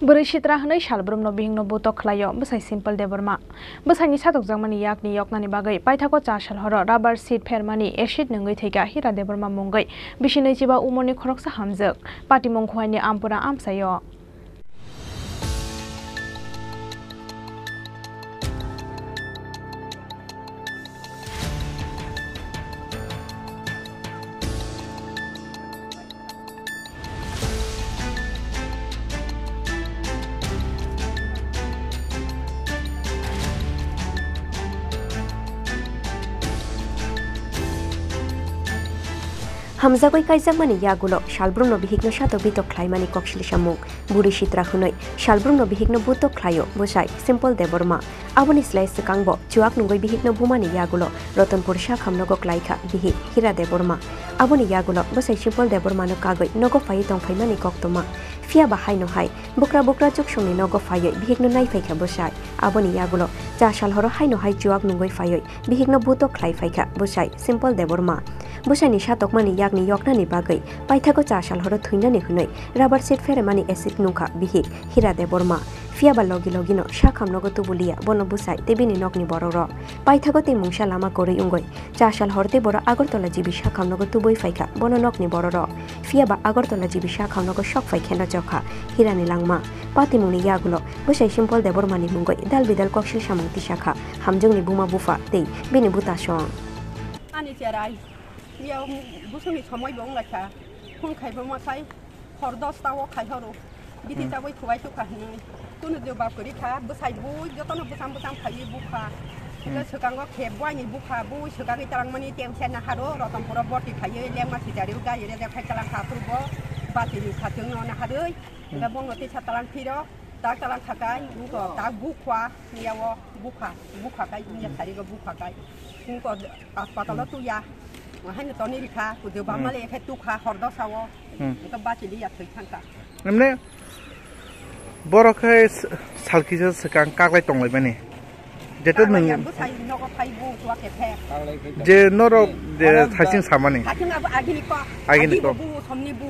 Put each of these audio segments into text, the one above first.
Berishitra hanai shalbrum no bihing no buto khlayo besai simple deborma besai ni satok jangmani yakni yoknani bagai paithako cha shal horo rubber seat fermani acid nungoi theiga hira deborma mungai bisinai jiba umoni khoroksa hamjak pati mongkhwaini ampura amsayo Hamzagoi kaizakmani yagulo shalbrum no bihigno shato bitok khlaimani kokshili shamuk buri shitra hunoi shalbrum no bihigno butok khlayo bosai simple deborma aboni slai sekangbo chuak nungoi bihigno bumani yagulo rotonpur shakhamno go klaikha bihi hira deborma aboni yagulo bosai simple deborma no kagoi nogo phai tong phaimani koktoma fia bahai no hai bukra chuk shungni nogo phai bihigno nai phaikha bosai aboni yagulo cha shal horo hai no hai chuak nungoi phai bihigno butok khlai phaikha bosai simple deborma Busani shatokmani yakni yoknani bagai paithako chashal horo thuinani hunoi rubber seat feremani acid nungkha bihi hira deborma fiaba logi no shakham nogo tubulia bono busai tebini nokni bororo paithako te mungsha lama kori ungoi chashal horte boro agartala jibi shakham nogo tuboi faika bono nokni bororo fiaba agartala jibi shakham nogo shok faikena chokha hirani langma pati muni yagulo busai simple debormani mungoi dal bidal kokshil samangti shakha hamjungni buma bufa tei bini buta shong ani cherai Dia busung samoi bong la cha khung khai bo ma khai hor dos tawo khai horo biti ta boi thuai chu kha ni tu nu de ba kori kha busai bu jo to no busam khai bu kha ga sekang wa kheb wa ni bu kha bu sekang tarang mani tem sen na haro ro tam pura bot ki khai ye leng ma si jari ga ye de khai talang kha pur bo ba ti ni kha chung no na ha deui ga bong no ti cha talang phi ro ta talang kha kai nu ko ta bu khwa ni ya wo bu kha kai ni ya thari ga bu kha kai nu ko aspatal tu yaให้ตอนนี้ดิค่ะคุณเดี๋ยวบ้านมาเลยแค่ตู้ขาหอดดอกสาวก็บ้าจีดีอยากถึงทางกะนั่นเนี่ยบอร์เคยสัลคิจะสกังกักไล่ตรงเลยไหมนี่เดี๋ยวหนึ่งผู้ชายนกไฟบูตัวเก็บแพกเจนรกเดี๋ยวถ่ายชิงสามวันนี่ถ่ายชิงอากินิกอากินิกบูทอมนี่บู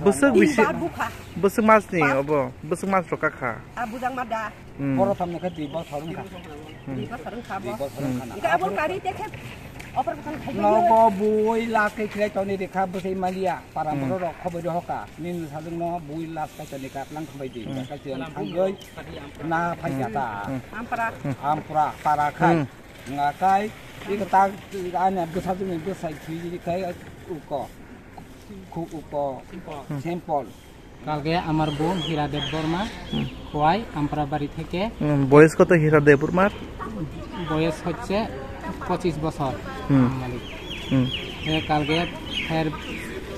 บุษวิชิบุษมาสนี่อ๋อบ่บุษมาสรกักขาบุจังมาดาบอร์ทำเนี่ยดีบอร์ทำค่ะดีบอร์ทำค่ะบ่ก็อาบุการีเจ๊แค่Nobo bui la ke kira toni de kha besi malia para boro khobe do hoka nin salung no bui la ka toni ka lang khobe di ka chen anggoi na phajata ampra para khai nga kai di ka ta ane bu sa ni bu sai thi di kai uko khu uko simple কালকে আমার বোন হীরাদেব বর্মা খোয়াই আমপাড়া বাড়ি থেকে বয়স কত হীরাদেব বর্মার বয়স হচ্ছে 25 বছর কালকে এর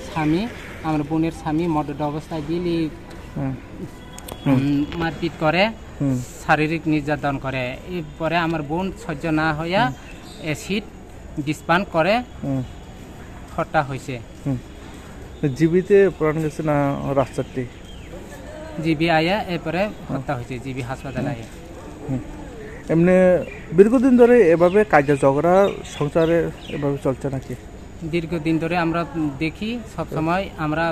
স্বামী আমার বোনের স্বামী মদ্য অবস্থায় দিলি মারপিট করে শারীরিক নির্যাতন করে এরপরে আমার বোন সহ্য না হইয়া অ্যাসিড বিষপান করে হত্যা হয়েছে জীবিতে প্রাণ গেছে না রাস্তাতে জিবি আয়া এরপরে হত্যা হয়েছে জিবি হাসপাতালে আয়া এমনি দীর্ঘদিন ধরে এভাবে কাজে ঝগড়া সংসারে এভাবে চলছে নাকি দীর্ঘদিন ধরে আমরা দেখি সব সময় আমরা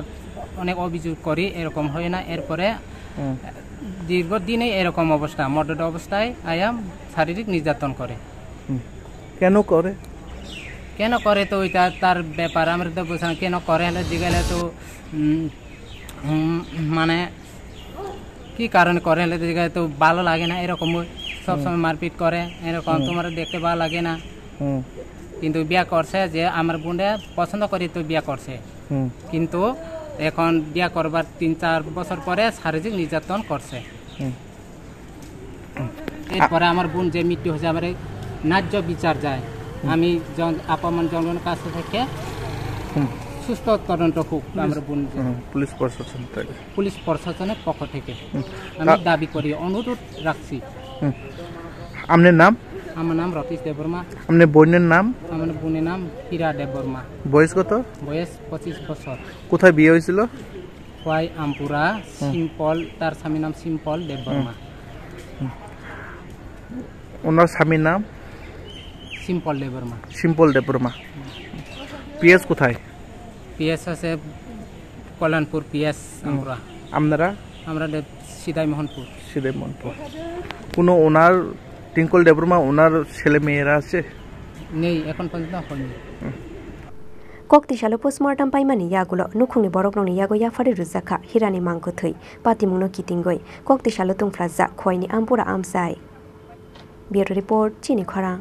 অনেক অভিযোগ করি এরকম হয় না এরপরে দীর্ঘদিনে এরকম অবস্থা মদ্য অবস্থায় আয়া শারীরিক নির্যাতন করে কেন করে তো ওইটা তার ব্যাপার আমরা তো বুঝলাম কেন করে হলে জিগালে তো মানে কি কারণে করে হলে জিগালে তো ভালো লাগে না এরকম সব সময় মারপিট করে এরকম তোমার দেখতে ভালো লাগে না কিন্তু বিয়া করছে যে আমার বোনে পছন্দ করি তো বিয়া করছে কিন্তু এখন বিয়া করবার 3-4 বছর পরে শারীরিক নির্যাতন করছে এরপরে আমার বোন যে মৃত্যু হয়েছে আমার ন্যায্য বিচার যায় আমি আপামন জনগণের কাছ থেকে সুস্থ তদন্ত হোক আমার বোন পুলিশ প্রশাসনের পক্ষ থেকে আমি দাবি করি অনুরোধ রাখছি আপনার নাম আমার নাম রতীশ দেববর্মা আপনার বোনের নাম আমার বোনের নাম হীরা দেববর্মা বয়স কত বয়স 25 বছর কোথায় বিয়ে হয়েছিল খোয়াই আমপুরা সিম্পল তার স্বামীর নাম সিম্পল দেববর্মা ওনার স্বামীর নাম সিম্পল দেববর্মা পিএস কোথায় পিএস আছে কল্যাণপুর পিএস আমপুরা আপনারা আমরা সিদাই মোহনপুর সিদাই মোহনপুর কোনো ওনার টিঙ্কল দেববর্মা ওনার ছেলে মেয়েরা আছে নেই এখন পর্যন্ত হয়নি kokti shalo postmortem paimani yagulo nukhungni borokrongni yago yafari ruzakha hirani mangko thei patimungno kitingoi kokti shalo tungfraza khoini ampura amsai bureau report chini khorang